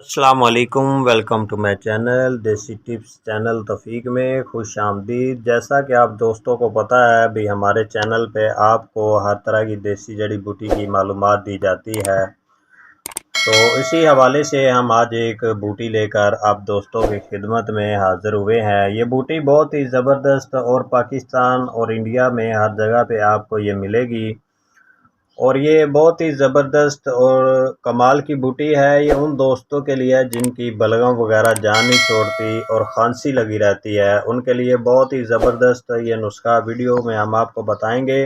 अस्सलाम वालेकुम, welcome to my channel देसी टिप्स चैनल तौफीक में खुश आमदीद। जैसा कि आप दोस्तों को पता है भी हमारे चैनल पे आपको हर तरह की देसी जड़ी बूटी की मालूमात दी जाती है। तो इसी हवाले से हम आज एक बूटी लेकर आप दोस्तों की खिदमत में हाज़िर हुए हैं। ये बूटी बहुत ही ज़बरदस्त और पाकिस्तान और इंडिया में हर जगह पे आपको ये मिलेगी और ये बहुत ही ज़बरदस्त और कमाल की बूटी है। ये उन दोस्तों के लिए जिनकी बलगम वगैरह जान नहीं छोड़ती और खांसी लगी रहती है, उनके लिए बहुत ही ज़बरदस्त ये नुस्खा वीडियो में हम आपको बताएंगे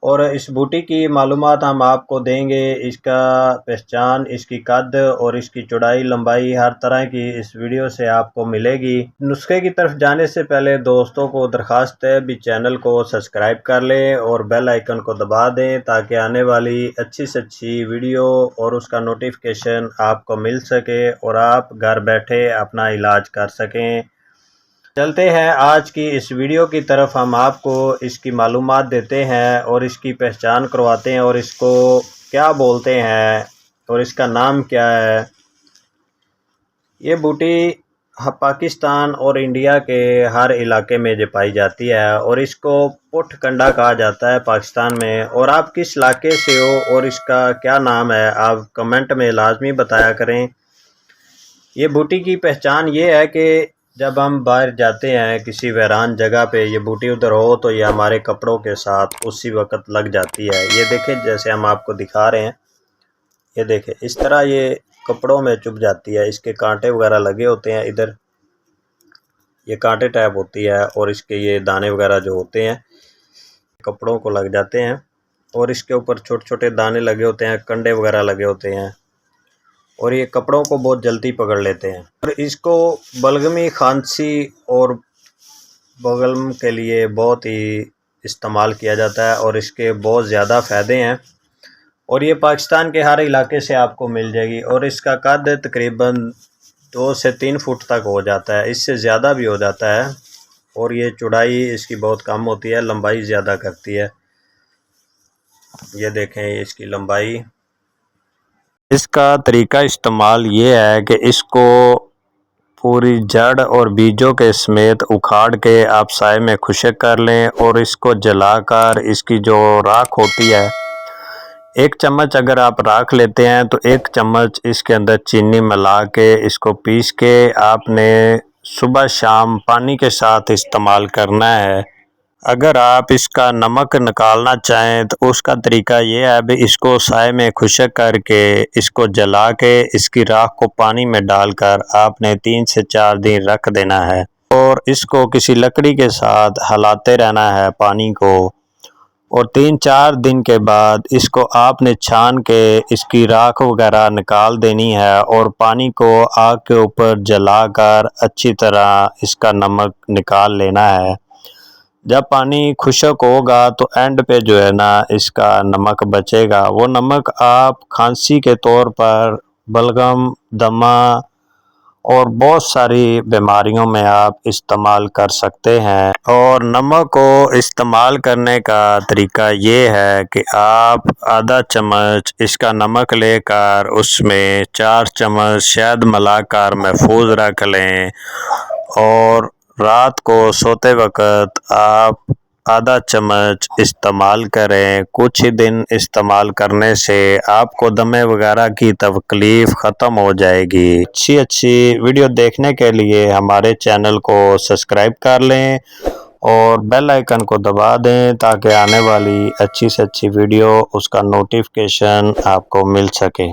और इस बूटी की मालूमात हम आपको देंगे। इसका पहचान, इसकी कद और इसकी चौड़ाई लंबाई हर तरह की इस वीडियो से आपको मिलेगी। नुस्खे की तरफ जाने से पहले दोस्तों को दरख्वास्त है भी चैनल को सब्सक्राइब कर लें और बेल आइकन को दबा दें ताकि आने वाली अच्छी से अच्छी वीडियो और उसका नोटिफिकेशन आपको मिल सके और आप घर बैठे अपना इलाज कर सकें। चलते हैं आज की इस वीडियो की तरफ। हम आपको इसकी मालूमात देते हैं और इसकी पहचान करवाते हैं और इसको क्या बोलते हैं और इसका नाम क्या है। ये बूटी पाकिस्तान और इंडिया के हर इलाके में जो पाई जाती है और इसको पुठ कंडा कहा जाता है पाकिस्तान में। और आप किस इलाके से हो और इसका क्या नाम है आप कमेंट में लाजमी बताया करें। ये बूटी की पहचान ये है कि जब हम बाहर जाते हैं किसी वीरान जगह पे, ये बूटी उधर हो तो ये हमारे कपड़ों के साथ उसी वक्त लग जाती है। ये देखें जैसे हम आपको दिखा रहे हैं, ये देखें इस तरह ये कपड़ों में चुभ जाती है। इसके कांटे वगैरह लगे होते हैं, इधर ये कांटे टाइप होती है और इसके ये दाने वगैरह जो होते हैं कपड़ों को लग जाते हैं और इसके ऊपर छोटे छोटे दाने लगे होते हैं, कंडे वगैरह लगे होते हैं और ये कपड़ों को बहुत जल्दी पकड़ लेते हैं। और इसको बलगमी, खांसी और बगल के लिए बहुत ही इस्तेमाल किया जाता है और इसके बहुत ज़्यादा फ़ायदे हैं और ये पाकिस्तान के हर इलाके से आपको मिल जाएगी। और इसका कद तकरीबन 2 से 3 फुट तक हो जाता है, इससे ज़्यादा भी हो जाता है और ये चौड़ाई इसकी बहुत कम होती है, लंबाई ज़्यादा करती है। ये देखें इसकी लंबाई। इसका तरीका इस्तेमाल ये है कि इसको पूरी जड़ और बीजों के समेत उखाड़ के आप साए में खुश्क कर लें और इसको जलाकर इसकी जो राख होती है, 1 चम्मच अगर आप राख लेते हैं तो 1 चम्मच इसके अंदर चीनी मिला के इसको पीस के आपने सुबह शाम पानी के साथ इस्तेमाल करना है। अगर आप इसका नमक निकालना चाहें तो उसका तरीका ये है भी इसको साए में खुश्क करके इसको जला के इसकी राख को पानी में डालकर आपने 3 से 4 दिन रख देना है और इसको किसी लकड़ी के साथ हिलाते रहना है पानी को। और 3-4 दिन के बाद इसको आपने छान के इसकी राख वगैरह निकाल देनी है और पानी को आग के ऊपर जलाकर अच्छी तरह इसका नमक निकाल लेना है। जब पानी खुश्क होगा तो एंड पे जो है ना इसका नमक बचेगा, वो नमक आप खांसी के तौर पर, बलगम, दमा और बहुत सारी बीमारियों में आप इस्तेमाल कर सकते हैं। और नमक को इस्तेमाल करने का तरीका ये है कि आप आधा चम्मच इसका नमक लेकर उसमें 4 चम्मच शहद मिलाकर महफूज रख लें और रात को सोते वक्त आप आधा चम्मच इस्तेमाल करें। कुछ ही दिन इस्तेमाल करने से आपको दमे वगैरह की तकलीफ़ ख़त्म हो जाएगी। अच्छी वीडियो देखने के लिए हमारे चैनल को सब्सक्राइब कर लें और बेल आइकन को दबा दें ताकि आने वाली अच्छी से अच्छी वीडियो उसका नोटिफिकेशन आपको मिल सके।